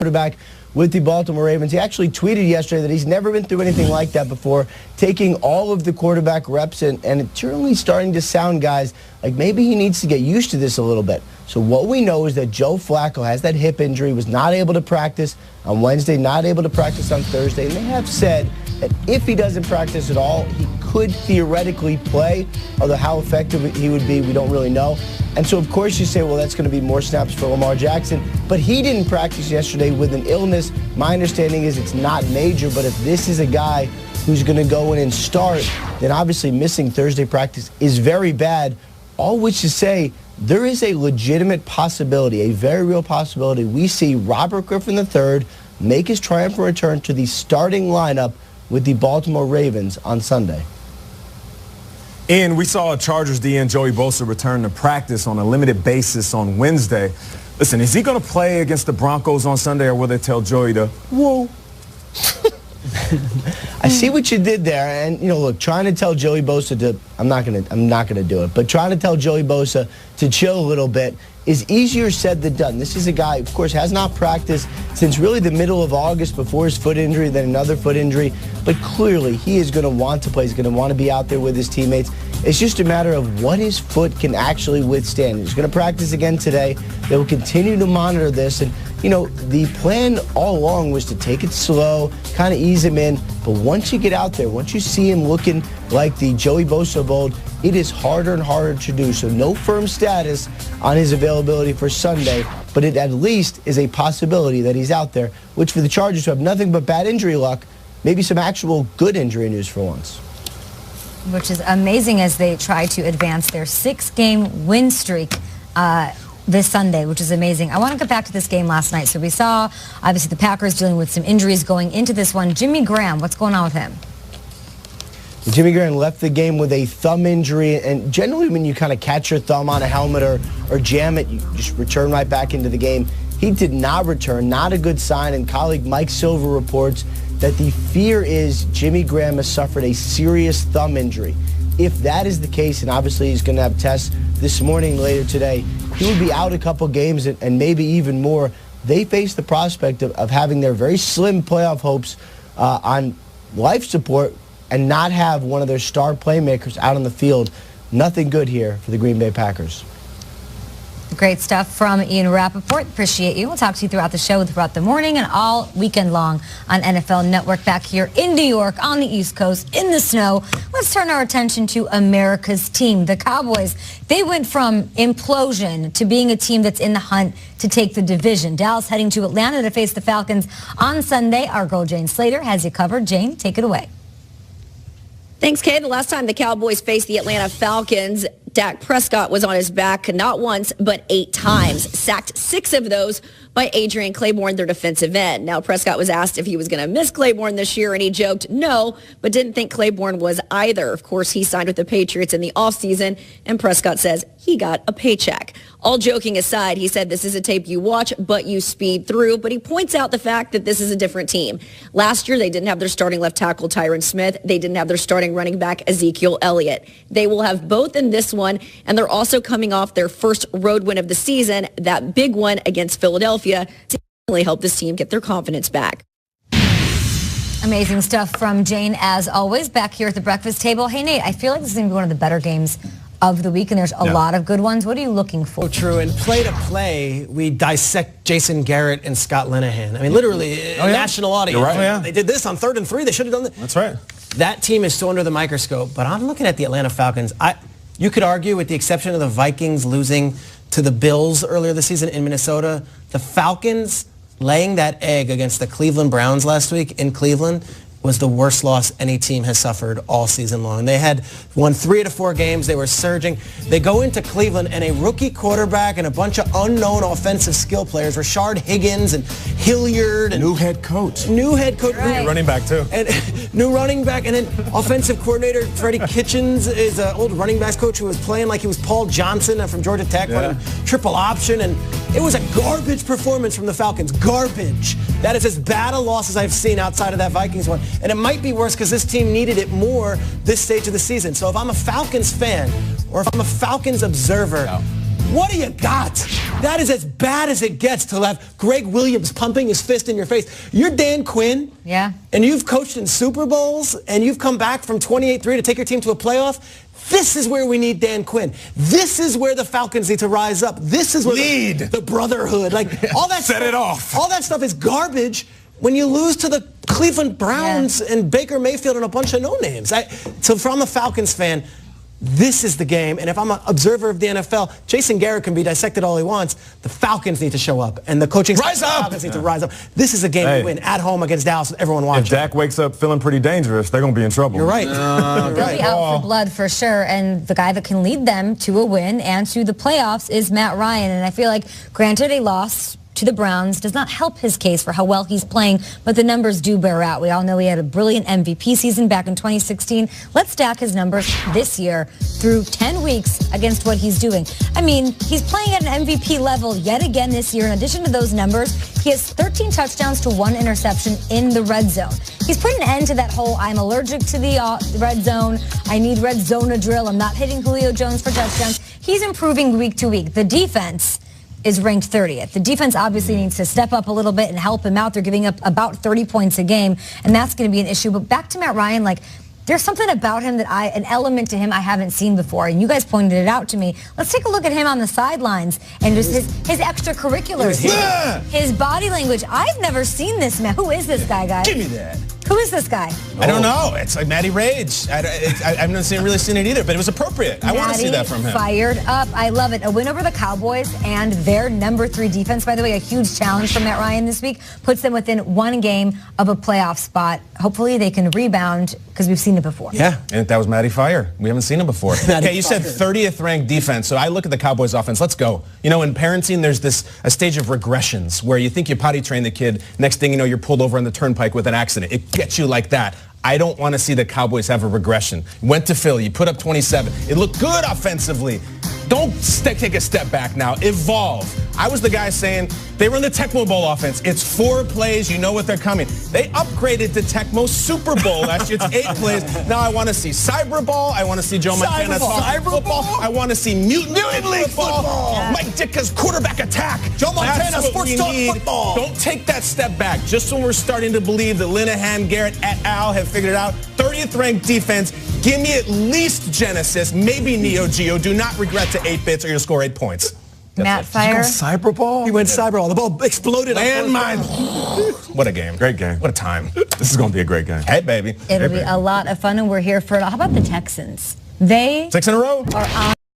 quarterback with the Baltimore Ravens. He actually tweeted yesterday that he's never been through anything like that before, taking all of the quarterback reps, and it's certainly starting to sound, guys, like maybe he needs to get used to this a little bit. So what we know is that Joe Flacco has that hip injury, was not able to practice on Wednesday, not able to practice on Thursday, and they have said that if he doesn't practice at all, he could theoretically play, although how effective he would be, we don't really know. And so, of course, you say, well, that's going to be more snaps for Lamar Jackson. But he didn't practice yesterday with an illness. My understanding is it's not major, but if this is a guy who's going to go in and start, then obviously missing Thursday practice is very bad. All which to say, there is a legitimate possibility, a very real possibility, we see Robert Griffin III make his triumphant return to the starting lineup with the Baltimore Ravens on Sunday. And we saw Chargers DN Joey Bosa return to practice on a limited basis on Wednesday. Listen, is he going to play against the Broncos on Sunday, or will they tell Joey to, whoa? I see what you did there, and look, trying to tell Joey Bosa to, I'm not gonna do it, but trying to tell Joey Bosa to chill a little bit is easier said than done. This is a guy, of course, has not practiced since really the middle of August before his foot injury, then another foot injury, but clearly he is going to want to play. He's going to want to be out there with his teammates. It's just a matter of what his foot can actually withstand. He's going to practice again today. They will continue to monitor this, and the plan all along was to take it slow, kind of ease him in, but once you get out there, once you see him looking like the Joey Bosa of old, it is harder and harder to do. So no firm status on his availability for Sunday, but it at least is a possibility that he's out there, which for the Chargers who have nothing but bad injury luck, maybe some actual good injury news for once. Which is amazing as they try to advance their 6-game win streak this Sunday, which is amazing. I want to get back to this game last night. So we saw, obviously, the Packers dealing with some injuries going into this one. Jimmy Graham, what's going on with him? Jimmy Graham left the game with a thumb injury, and generally when you kind of catch your thumb on a helmet or jam it, you just return right back into the game. He did not return, not a good sign, and colleague Mike Silver reports that the fear is Jimmy Graham has suffered a serious thumb injury. If that is the case, and obviously he's going to have tests this morning, later today, he will be out a couple games and maybe even more. They face the prospect of having their very slim playoff hopes on life support and not have one of their star playmakers out on the field. Nothing good here for the Green Bay Packers. Great stuff from Ian Rappaport. Appreciate you. We'll talk to you throughout the show, throughout the morning, and all weekend long on NFL Network back here in New York, on the East Coast, in the snow. Let's turn our attention to America's team, the Cowboys. They went from implosion to being a team that's in the hunt to take the division. Dallas heading to Atlanta to face the Falcons on Sunday. Our girl Jane Slater has you covered. Jane, take it away. Thanks, Kay. The last time the Cowboys faced the Atlanta Falcons, Dak Prescott was on his back not once, but 8 times. Sacked 6 of those by Adrian Claiborne, their defensive end. Now, Prescott was asked if he was going to miss Claiborne this year, and he joked no, but didn't think Claiborne was either. Of course, he signed with the Patriots in the offseason, and Prescott says he got a paycheck. All joking aside, he said this is a tape you watch, but you speed through. But he points out the fact that this is a different team. Last year, they didn't have their starting left tackle, Tyron Smith. They didn't have their starting running back, Ezekiel Elliott. They will have both in this one, and they're also coming off their first road win of the season, that big one against Philadelphia, to really help this team get their confidence back. Amazing stuff from Jane, as always, back here at the breakfast table. Hey, Nate, I feel like this is going to be one of the better games of the week, and there's a lot of good ones. What are you looking for? So true. And play to play, we dissect Jason Garrett and Scott Linehan. I mean, literally, national audience. You're right. They did this on 3rd and 3. They should have done that. That's right. That team is so under the microscope. But I'm looking at the Atlanta Falcons. You could argue, with the exception of the Vikings losing to the Bills earlier this season in Minnesota, the Falcons laying that egg against the Cleveland Browns last week in Cleveland was the worst loss any team has suffered all season long. They had won 3 out of 4 games. They were surging. They go into Cleveland, and a rookie quarterback and a bunch of unknown offensive skill players, Rashard Higgins and Hilliard. And new head coach. Right. New running back, too. And new running back. And then offensive coordinator Freddie Kitchens is an old running backs coach who was playing like he was Paul Johnson from Georgia Tech, running triple option. And it was a garbage performance from the Falcons. Garbage. That is as bad a loss as I've seen outside of that Vikings one. And it might be worse because this team needed it more this stage of the season. So if I'm a Falcons fan or if I'm a Falcons observer, What do you got? That is as bad as it gets to have Greg Williams pumping his fist in your face. You're Dan Quinn. Yeah. And you've coached in Super Bowls, and you've come back from 28-3 to take your team to a playoff. This is where we need Dan Quinn. This is where the Falcons need to rise up. This is where the brotherhood, like all that Set stuff, it off. All that stuff is garbage when you lose to the Cleveland Browns and Baker Mayfield and a bunch of no-names. So if I'm a Falcons fan, this is the game. And if I'm an observer of the NFL, Jason Garrett can be dissected all he wants. The Falcons need to show up. And the coaching staff of the Falcons need to rise up. This is a game to win at home against Dallas. Everyone watching. If Dak wakes up feeling pretty dangerous, they're going to be in trouble. You're right. They'll be out for blood for sure. And the guy that can lead them to a win and to the playoffs is Matt Ryan. And I feel like, granted, a loss to the Browns does not help his case for how well he's playing, but the numbers do bear out. We all know he had a brilliant MVP season back in 2016. Let's stack his numbers this year through 10 weeks against what he's doing. I mean, he's playing at an MVP level yet again this year. In addition to those numbers, he has 13 touchdowns to 1 interception in the red zone. He's put an end to that whole, I'm allergic to the red zone, I need red zone drill, I'm not hitting Julio Jones for touchdowns. He's improving week to week. The defense is ranked 30th. The defense obviously needs to step up a little bit and help him out. They're giving up about 30 points a game, and that's going to be an issue. But back to Matt Ryan, like, there's something about him an element to him I haven't seen before, and you guys pointed it out to me. Let's take a look at him on the sidelines and just his extracurriculars, his body language. I've never seen this man. Who is this guy, guys? Give me that. Who is this guy? I don't know. It's like Matty Rage. I've not really seen it either, but it was appropriate. I want to see that from him. Fired up. I love it. A win over the Cowboys and their number 3 defense, by the way, a huge challenge for Matt Ryan this week, puts them within 1 game of a playoff spot. Hopefully they can rebound because we've seen it before. Yeah, and that was Matty Fire. We haven't seen him before. Okay, you said 30th ranked defense, so I look at the Cowboys offense. Let's go. You know, in parenting, there's a stage of regressions where you think you potty train the kid. Next thing you know, you're pulled over on the turnpike with an accident. It gets you like that. I don't want to see the Cowboys have a regression. Went to Philly, you put up 27. It looked good offensively. Don't take a step back now. Evolve. I was the guy saying they run the Tecmo Bowl offense. It's 4 plays. You know what they're coming. They upgraded to Tecmo Super Bowl last year. It's 8 plays. Now I want to see Cyber Ball. I want to see Joe Montana talk football. I want to see Mutant League football. Yeah. Mike Ditka's quarterback attack. Joe Montana sports talk football. Don't take that step back. Just when we're starting to believe that Linehan, Garrett, et al. Have figured it out. 30th ranked defense. Give me at least Genesis, maybe Neo Geo. Do not regret to 8 bits or you'll score 8 points. Matt Fire. Cyber ball? He went cyber ball. The ball exploded. Landmine. What a game. Great game. What a time. This is going to be a great game. Hey, baby. It'll be a lot of fun, and we're here for it. How about the Texans? They 6 in a row are on